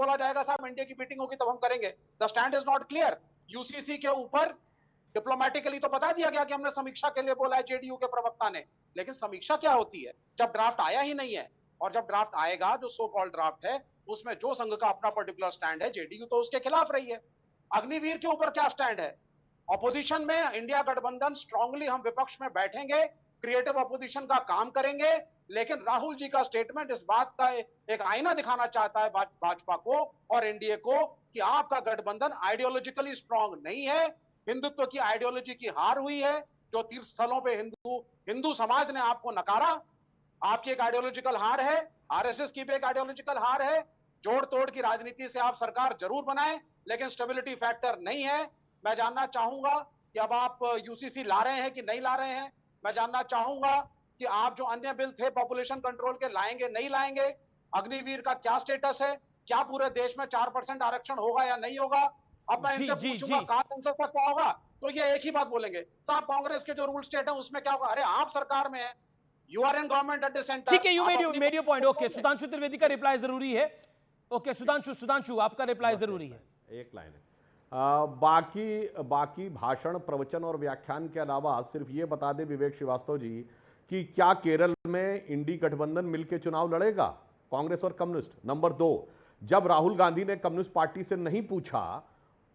बोला जाएगा साहब एनडीए की मीटिंग होगी तब हम करेंगे। The stand is not clear. UCC के ऊपर डिप्लोमेटिकली तो बता दिया गया कि हमने समीक्षा के लिए बोला है जेडीयू के प्रवक्ता ने, लेकिन समीक्षा क्या होती है जब ड्राफ्ट आया ही नहीं है। और जब ड्राफ्ट आएगा, जो सो कॉल्ड ड्राफ्ट है, उसमें जो संघ का अपना पर्टिकुलर स्टैंड है, जेडीयू तो उसके खिलाफ रही है। अग्निवीर के ऊपर क्या स्टैंड है? ऑपोजिशन में इंडिया गठबंधन स्ट्रांगली, हम विपक्ष में बैठेंगे, क्रिएटिव ऑपोजिशन का काम करेंगे, लेकिन राहुल जी का स्टेटमेंट इस बात का एक आईना दिखाना चाहता है भाजपा को और एनडीए को कि आपका गठबंधन आइडियोलॉजिकली स्ट्रांग नहीं है। हिंदुत्व की आइडियोलॉजी की हार हुई है। जो तीर्थ स्थलों पे हिंदू समाज ने आपको नकारा, आपकी एक आइडियोलॉजिकल हार है। आरएसएस की भी एक आइडियोलॉजिकल हार है। जोड़ तोड़ की राजनीति से आप सरकार जरूर बनाएं, लेकिन स्टेबिलिटी फैक्टर नहीं है। मैं जानना चाहूंगा कि अब आप यूसीसी ला रहे हैं कि नहीं ला रहे हैं। मैं जानना चाहूंगा कि आप जो अन्य बिल थे पॉपुलेशन कंट्रोल के, लाएंगे नहीं लाएंगे। अग्निवीर का क्या स्टेटस है? क्या पूरे देश में 4% आरक्षण होगा या नहीं होगा? अब मैं इनसे पूछूंगा कहां सेंसस तक क्या होगा, तो ये एक ही बात बोलेंगे, साहब कांग्रेस के जो रूल स्टेट है उसमें क्या होगा। अरे आप सरकार में है, you are in government at the centre. ठीक है, you made your point. Okay, Sudhanshu Trivedi का रिप्लाई जरूरी है। ओके सुधांशु आपका रिप्लाई जरूरी है। एक लाइन है। बाकी भाषण, प्रवचन और व्याख्यान के अलावा सिर्फ ये बता दे विवेक श्रीवास्तव जी कि क्या केरल में इंडी गठबंधन मिलकर चुनाव लड़ेगा, कांग्रेस और कम्युनिस्ट? नंबर 2, जब राहुल गांधी ने कम्युनिस्ट पार्टी से नहीं पूछा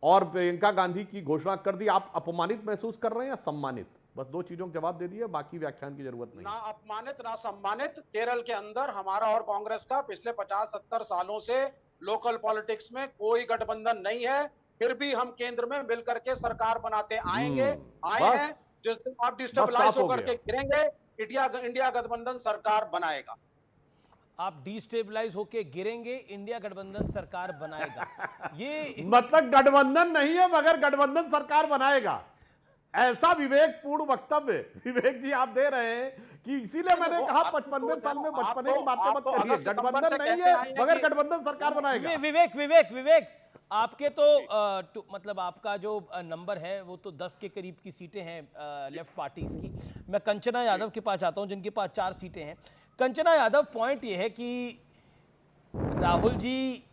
और प्रियंका गांधी की घोषणा कर दी, आप अपमानित महसूस कर रहे हैं या सम्मानित? बस 2 चीजों का जवाब दे दिए, बाकी व्याख्यान की जरूरत नहीं। ना अपमानित ना सम्मानित। केरल के अंदर हमारा और कांग्रेस का पिछले 50-70 सालों से लोकल पॉलिटिक्स में कोई गठबंधन नहीं है, फिर भी हम केंद्र में मिलकर के सरकार बनाते आए हैं। जिस दिन आप डिस्टेबलाइज होकर के गिरेंगे, इंडिया गठबंधन सरकार बनाएगा। आप डिस्टेबलाइज होके गिरेंगे, इंडिया गठबंधन सरकार बनाएगा। ये मतलब गठबंधन नहीं है मगर गठबंधन सरकार बनाएगा, ऐसा विवेकपूर्ण वक्तव्य विवेक जी आप दे रहे हैं कि इसीलिए मैंने कहा 55वें साल में बचपने की बातें मत करिए। गठबंधन नहीं है मगर गठबंधन सरकार बनाएगा। विवेक आपके तो मतलब आपका जो नंबर है वो तो 10 के करीब की सीटें हैं लेफ्ट पार्टीज की। मैं कंचना यादव के पास आता हूं जिनके पास 4 सीटें हैं। कंचना यादव, पॉइंट ये है कि राहुल जी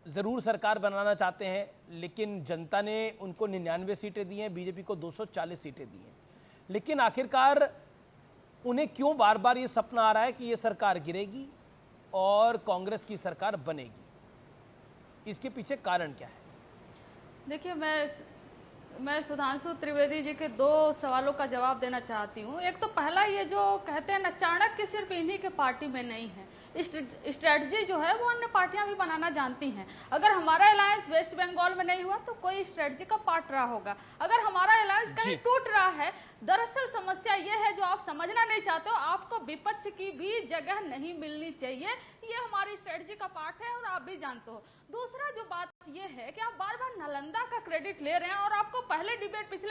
जरूर सरकार बनाना चाहते हैं, लेकिन जनता ने उनको 99 सीटें दी हैं, बीजेपी को 240 सीटें दी हैं। लेकिन आखिरकार उन्हें क्यों बार बार ये सपना आ रहा है कि ये सरकार गिरेगी और कांग्रेस की सरकार बनेगी? इसके पीछे कारण क्या है? देखिए, मैं सुधांशु त्रिवेदी जी के 2 सवालों का जवाब देना चाहती हूँ। एक तो पहला, ये जो कहते हैं ना चाणक्य सिर्फ इन्हीं के पार्टी में नहीं है, स्ट्रेटजी जो है वो अन्य पार्टियां भी बनाना जानती हैं। अगर हमारा अलायंस वेस्ट बंगाल में नहीं हुआ तो कोई स्ट्रेटजी का पार्ट रहा होगा। अगर हमारा अलायंस कहीं टूट रहा है, दरअसल समस्या ये है जो आप समझना नहीं चाहते हो, आपको विपक्ष की भी जगह नहीं मिलनी चाहिए, ये हमारी स्ट्रेटजी का पार्ट है और आप भी जानते हो। दूसरा जो बात ये है कि आप बार बार नालंदा का क्रेडिट ले रहे हैं, और आपको पिछले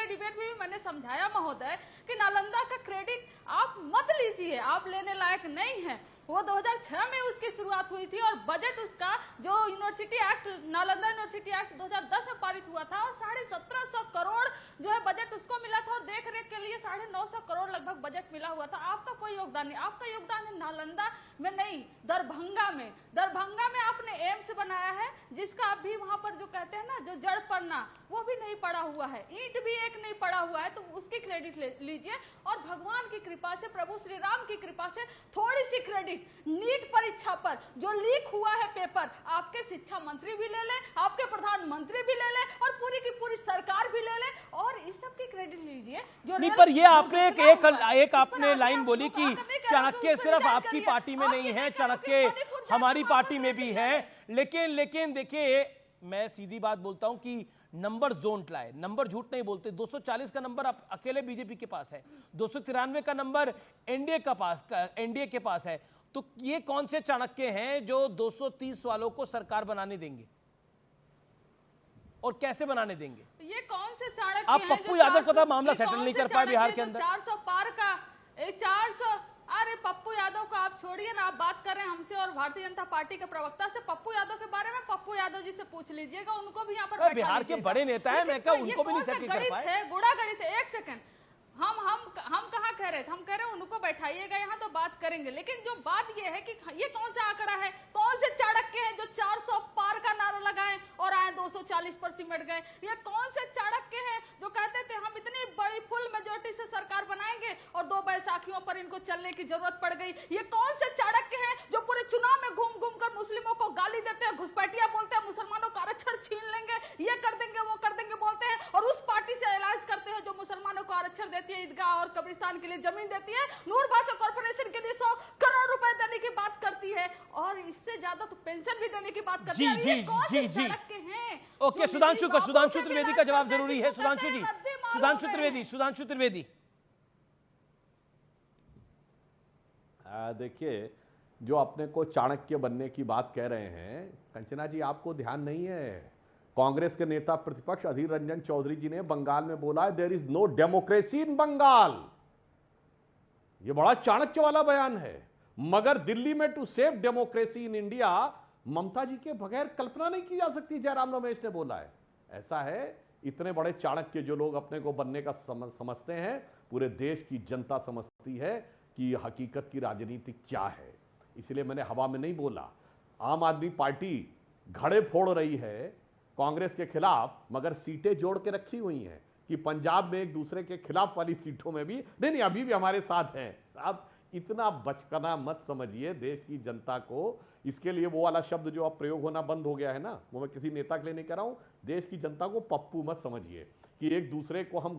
डिबेट में भी मैंने समझाया महोदय कि नालंदा का क्रेडिट आप मत लीजिए, आप लेने लायक नहीं है। वो 2006 में उसकी शुरुआत हुई थी और बजट उसका जो university act, Nalanda university act 2010 में पारित हुआ था और 1750 करोड़ जो है बजट उसको मिला था और देख रेख के लिए 950 करोड़ लगभग बजट मिला हुआ था। आपका कोई योगदान नहीं, आपका योगदान है नालंदा में नहीं, दरभंगा में आपने एम्स बनाया है, जिसका अभी वहां पर जो कहते हैं ना जो जड़ पन्ना वो भी नहीं पड़ा हुआ है, ईंट भी एक नहीं पड़ा हुआ है, तो उसकी क्रेडिट लीजिए। और भगवान की कृपा से, प्रभु श्री राम की कृपा से थोड़ी सी क्रेडिट नीट परीक्षा पर जो लीक हुआ है पेपर, आपके शिक्षा मंत्री भी ले ले, आपके प्रधानमंत्री भी ले ले और पूरी की पूरी सरकार भी ले ले और इस सब की क्रेडिट लीजिए। जो नहीं, पर ये आपने एक आपने लाइन बोली कि चाणक्य सिर्फ आपकी पार्टी में नहीं है, चाणक्य हमारी पार्टी में भी है। लेकिन देखिए, मैं सीधी बात बोलता हूं कि नंबर्स डोंट लाई, नंबर झूठ नहीं बोलते। 240 का नंबर आप अकेले बीजेपी के पास है, 293 का नंबर एनडीए के पास है। तो ये कौन से चाणक्य हैं जो 230 वालों को सरकार बनाने देंगे और कैसे बनाने देंगे? ये कौन से चाणक्य आप पप्पू यादव का था मामला सेटल नहीं कर पाए बिहार के अंदर। 400 पार का 400, अरे पप्पू यादव को आप छोड़िए ना, आप बात कर रहे हैं हमसे और भारतीय जनता पार्टी के प्रवक्ता से। पप्पू यादव के बारे में पप्पू यादव जी से पूछ लीजिएगा, उनको भी यहाँ पर बिहार के बड़े नेता है, मैं क्या उनको भी नहीं सेटल कर पाए? गुड़ा गणित है। एक सेकंड, हम कहाँ कह रहे थे, हम कह रहे हैं उनको बैठाइएगा यहाँ तो बात करेंगे। लेकिन जो बात ये है कि ये कौन सा आंकड़ा है, कौन से चाणक्य है जो 400 पार 40 पर सिमट गए। ये कौन से चाणक्य हैं जो कहते थे हम इतनी बड़ी फुल मेजोरिटी से सरकार बनाएंगे और 2 बैसाखियों पर इनको चलने की जरूरत पड़ गई। ये कौन से चाणक्य हैं जो पूरे चुनाव में घूम घूम कर मुस्लिमों को गाली देते हैं, घुसपैठिया बोलते हैं, मुसलमानों का आरक्षण छीन लेंगे, ये कर देंगे वो कर देंगे बोलते हैं, और उस पार्टी से अलायंस करते हैं जो मुसलमानों को आरक्षण देती है, ईदगाह और कब्रिस्तान के लिए जमीन देती है, नूर भाषा कॉर्पोरेशन के लिए 100 करोड़ रुपए देने की बात करती है, और इससे ज्यादा तो पेंशन भी देने की बात करती है। ओके, सुधांशु त्रिवेदी का जवाब जरूरी है। सुधांशु त्रिवेदी देखिए, जो अपने को चाणक्य बनने की बात कह रहे हैं, कंचना जी आपको ध्यान नहीं है, कांग्रेस के नेता प्रतिपक्ष अधीर रंजन चौधरी जी ने बंगाल में बोला है there is no democracy in Bengal. यह बड़ा चाणक्य वाला बयान है, मगर दिल्ली में to save democracy in India Mamata ji के बगैर कल्पना नहीं की जा सकती, जयराम रमेश ने बोला है। ऐसा है, इतने बड़े चाणक्य जो लोग अपने को बनने का समझते हैं, पूरे देश की जनता समझती है कि हकीकत की राजनीति क्या है। इसलिए मैंने हवा में नहीं बोला। आम आदमी पार्टी घड़े फोड़ रही है कांग्रेस के खिलाफ, मगर सीटें जोड़ के रखी हुई हैं कि पंजाब में एक दूसरे के खिलाफ वाली सीटों में भी नहीं अभी भी हमारे साथ हैं। साहब, इतना बचकाना मत समझिए देश की जनता को। इसके लिए वो वाला शब्द जो अब प्रयोग होना बंद हो गया है ना, वो मैं किसी नेता के लिए नहीं कह रहा हूं, देश की जनता को पप्पू मत समझिए कि एक दूसरे को हम